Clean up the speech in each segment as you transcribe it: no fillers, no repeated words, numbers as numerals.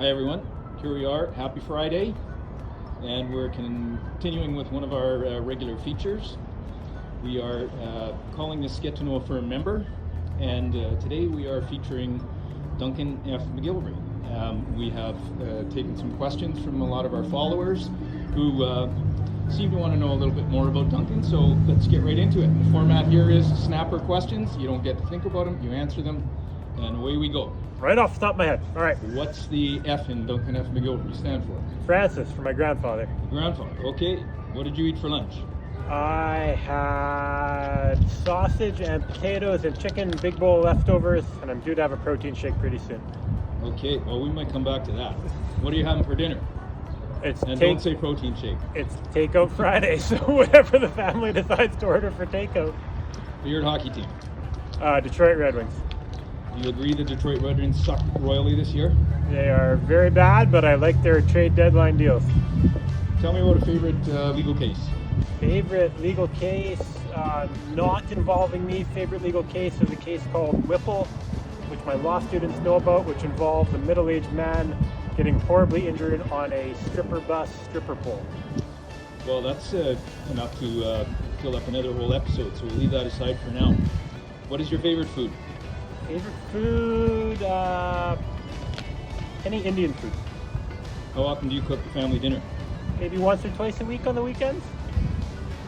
Hi everyone, here we are, happy Friday, and we're continuing with one of our regular features. We are calling this Get to Know a Firm Member, and today we are featuring Duncan F. Macgillivray. We have taken some questions from a lot of our followers who seem to want to know a little bit more about Duncan, so let's get right into it. The format here is snapper questions. You don't get to think about them, you answer them, and away we go. Right off the top of my head. All right. What's the F in Duncan F. Macgillivray stand for? Francis, for my grandfather. Grandfather. Okay. What did you eat for lunch? I had sausage and potatoes and chicken, big bowl of leftovers, and I'm due to have a protein shake pretty soon. Okay. Well, we might come back to that. What are you having for dinner? And don't say protein shake. It's Takeout Friday, so whatever the family decides to order for takeout. Favorite hockey team? Detroit Red Wings. Do you agree the Detroit Red Wings suck royally this year? They are very bad, but I like their trade deadline deals. Tell me about a favorite legal case. Favorite legal case, not involving me. Favorite legal case is a case called Whipple, which my law students know about, which involves a middle-aged man getting horribly injured on a stripper bus stripper pole. Well, that's enough to fill up another whole episode, so we'll leave that aside for now. What is your favorite food? Favorite food, any Indian food. How often do you cook the family dinner? Maybe once or twice a week on the weekends.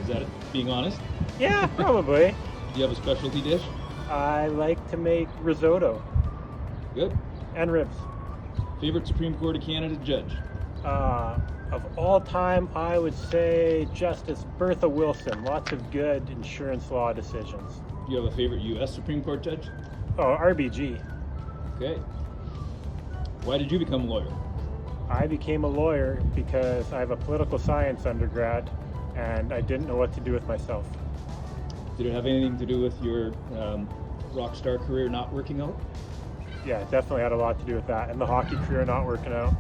Is that it, being honest? Yeah, probably. Do you have a specialty dish? I like to make risotto. Good. And ribs. Favorite Supreme Court of Canada judge? Of all time, I would say Justice Bertha Wilson. Lots of good insurance law decisions. Do you have a favorite U.S. Supreme Court judge? Oh, RBG. Okay. Why did you become a lawyer? I became a lawyer because I have a political science undergrad and I didn't know what to do with myself. Did it have anything to do with your rock star career not working out? Yeah, it definitely had a lot to do with that, and the hockey career not working out.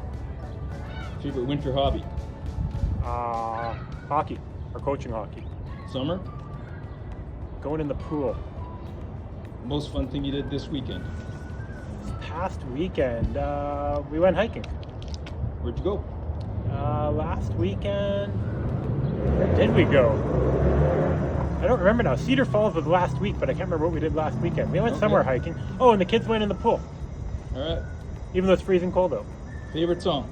Favorite winter hobby? Hockey, or coaching hockey. Summer? Going in the pool. Most fun thing you did this weekend? This past weekend, we went hiking. Where'd you go? Last weekend, where did we go? I don't remember now. Cedar Falls was last week, but I can't remember what we did last weekend. We went somewhere hiking. Oh, and the kids went in the pool. All right. Even though it's freezing cold out. Favorite song?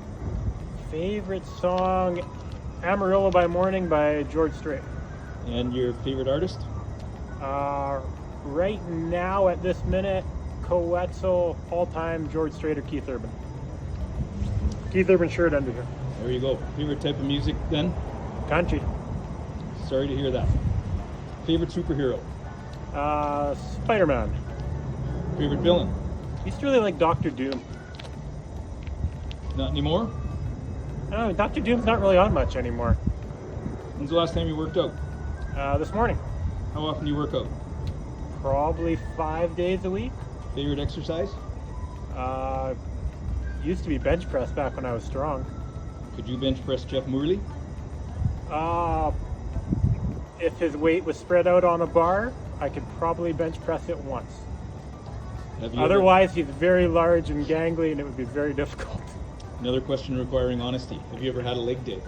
Favorite song, Amarillo by Morning by George Strait. And your favorite artist? Right now, at this minute, Coetzel, all-time George Strait or Keith Urban. Keith Urban shirt under here. There you go. Favorite type of music then? Country. Sorry to hear that. Favorite superhero? Spider-Man. Favorite villain? Used to really like Dr. Doom. Not anymore? I don't know, Dr. Doom's not really on much anymore. When's the last time you worked out? This morning. How often do you work out? Probably 5 days a week. Favorite exercise? Used to be bench press back when I was strong. Could you bench press Jeff Morley? If his weight was spread out on a bar, I could probably bench press it once. Otherwise, he's very large and gangly, and it would be very difficult. Another question requiring honesty. Have you ever had a leg day?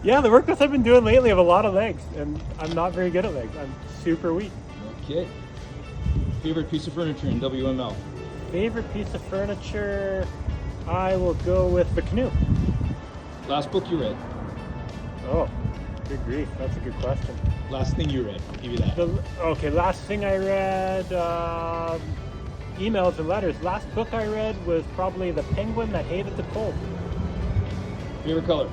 Yeah, the workouts I've been doing lately have a lot of legs, and I'm not very good at legs. I'm super weak. Okay. Favorite piece of furniture in WML? Favorite piece of furniture, I will go with the canoe. Last book you read? Oh, good grief, that's a good question. Last thing you read, I'll give you that. Okay, last thing I read, emails and letters. Last book I read was probably The Penguin That Hated the Cold. Favorite color?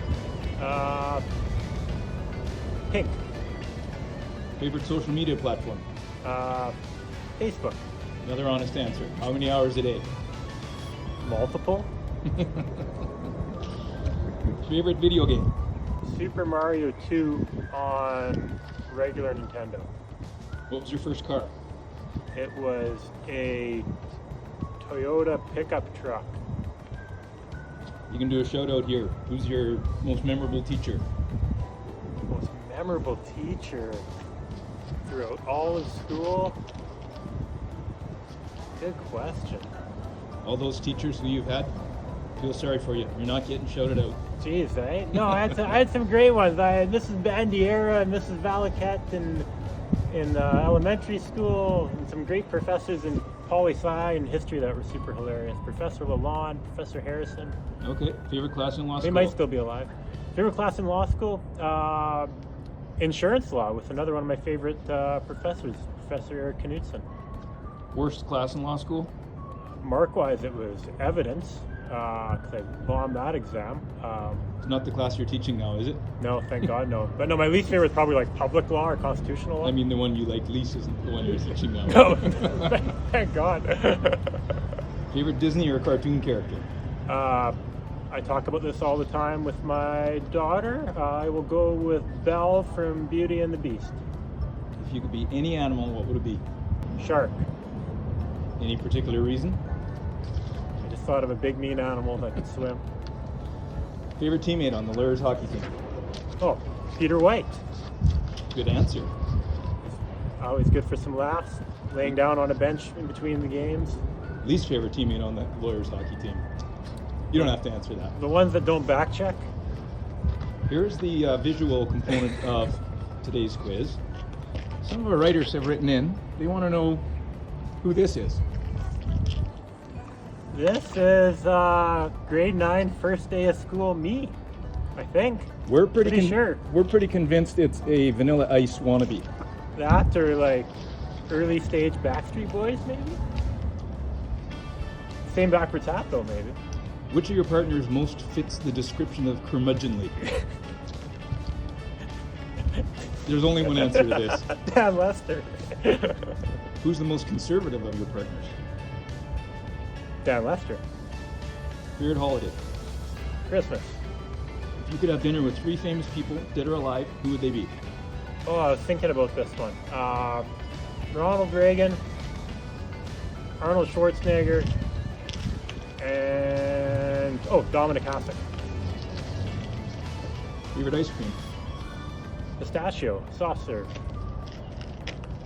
Pink. Favorite social media platform? Facebook. Another honest answer. How many hours a day? Multiple. Favorite video game? Super Mario 2 on regular Nintendo. What was your first car? It was a Toyota pickup truck. You can do a shout out here. Who's your most memorable teacher? Most memorable teacher throughout all of school? Good question. All those teachers who you've had, feel sorry for you. You're not getting shouted out. Jeez, eh? No, I had some great ones. Mrs. Bandiera and Mrs. Valaket in elementary school, and some great professors in poli-sci and history that were super hilarious. Professor Lalonde, Professor Harrison. Okay. Favorite class in law school? They might still be alive. Favorite class in law school? Insurance law with another one of my favorite professors, Professor Eric Knudsen. Worst class in law school? Mark-wise, it was evidence, because I bombed that exam. It's not the class you're teaching now, is it? No, thank God, no. But no, my least favorite is probably like public law or constitutional law. I mean, the one you like least isn't the one you're teaching now. No, thank God. Favorite Disney or cartoon character? I talk about this all the time with my daughter. I will go with Belle from Beauty and the Beast. If you could be any animal, what would it be? Shark. Any particular reason? I just thought of a big mean animal that could swim. Favorite teammate on the Luers hockey team? Oh, Peter White. Good answer. Always good for some laughs. Laying down on a bench in between the games. Least favorite teammate on the Luers hockey team? You don't have to answer that. The ones that don't back check. Here's the visual component of today's quiz. Some of our writers have written in. They want to know who this is. This is grade 9, first day of school me, I think. We're pretty sure. We're pretty convinced it's a Vanilla Ice wannabe. That or like early stage Backstreet Boys, maybe? Same backwards hat though, maybe. Which of your partners most fits the description of curmudgeonly? There's only one answer to this. Dan Lester. Who's the most conservative of your partners? Dan Lester. Favorite holiday? Christmas. If you could have dinner with 3 famous people, dead or alive, who would they be? Oh, I was thinking about this one. Ronald Reagan, Arnold Schwarzenegger, and Dominic Hasek. Favorite ice cream? Pistachio, soft serve.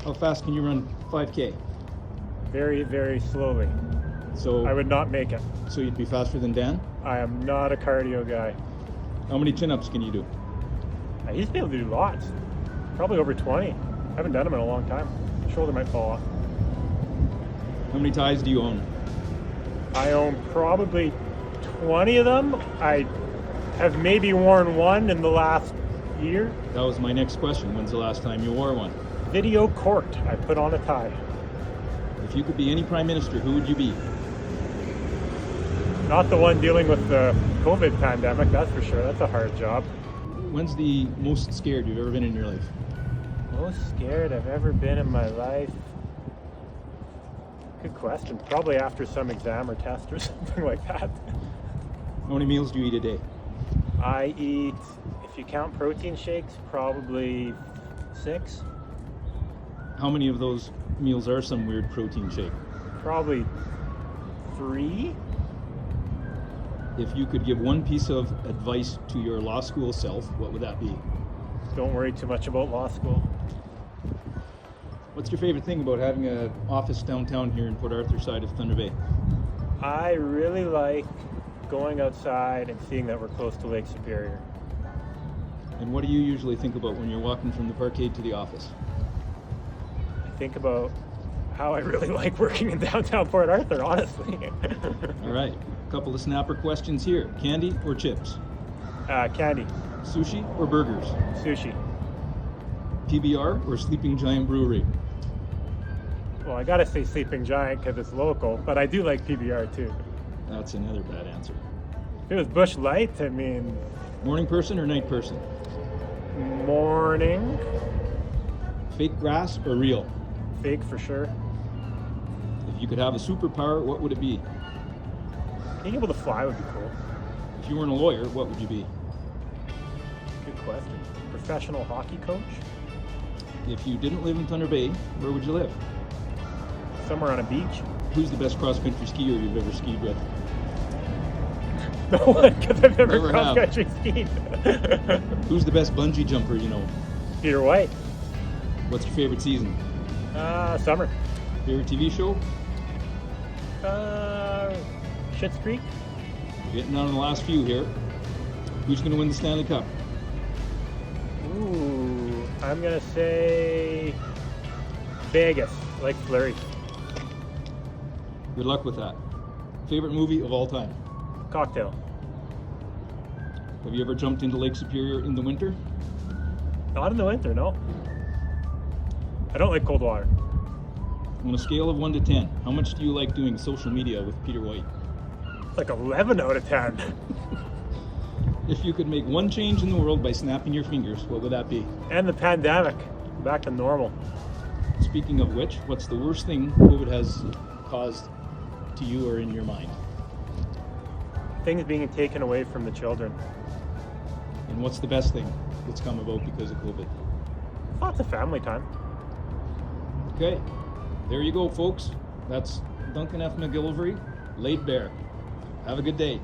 How fast can you run 5K? Very, very slowly. So I would not make it. So you'd be faster than Dan? I am not a cardio guy. How many chin-ups can you do? I used to be able to do lots. Probably over 20. Haven't done them in a long time. My shoulder might fall off. How many ties do you own? I own probably 20 of them. I have maybe worn one in the last year. That was my next question. When's the last time you wore one? Video court. I put on a tie. If you could be any prime minister, who would you be? Not the one dealing with the COVID pandemic, that's for sure. That's a hard job. When's the most scared you've ever been in your life? Most scared I've ever been in my life? Good question. Probably after some exam or test or something like that. How many meals do you eat a day? I eat, if you count protein shakes, probably 6. How many of those meals are some weird protein shake? Probably 3. If you could give one piece of advice to your law school self, what would that be? Don't worry too much about law school. What's your favorite thing about having an office downtown here in Port Arthur side of Thunder Bay? I really like going outside and seeing that we're close to Lake Superior. And what do you usually think about when you're walking from the parkade to the office? I think about how I really like working in downtown Port Arthur, honestly. All right, a couple of snapper questions here. Candy or chips? Candy. Sushi or burgers? Sushi. PBR or Sleeping Giant Brewery? Well, I gotta say Sleeping Giant because it's local, but I do like PBR too. That's another bad answer. If it was Busch Light, I mean... Morning person or night person? Morning. Fake grass or real? Fake for sure. If you could have a superpower, what would it be? Being able to fly would be cool. If you weren't a lawyer, what would you be? Good question. Professional hockey coach? If you didn't live in Thunder Bay, where would you live? Somewhere on a beach? Who's the best cross-country skier you've ever skied with? No one, because I've never Never have. cross-country skied. Who's the best bungee jumper you know? Peter White. What's your favorite season? Summer. Favorite TV show? Schitt's Creek. We're getting on the last few here. Who's going to win the Stanley Cup? Ooh, I'm gonna say Vegas, like Fleury. Good luck with that. Favorite movie of all time? Cocktail. Have you ever jumped into Lake Superior in the winter? Not in the winter, no. I don't like cold water. On a scale of 1 to 10, how much do you like doing social media with Peter White? It's like 11 out of 10. If you could make one change in the world by snapping your fingers, what would that be? And the pandemic, back to normal. Speaking of which, what's the worst thing COVID has caused to you or in your mind? Things being taken away from the children. And what's the best thing that's come about because of COVID? Lots of family time. Okay, there you go, folks. That's Duncan Macgillivray, laid bare. Have a good day.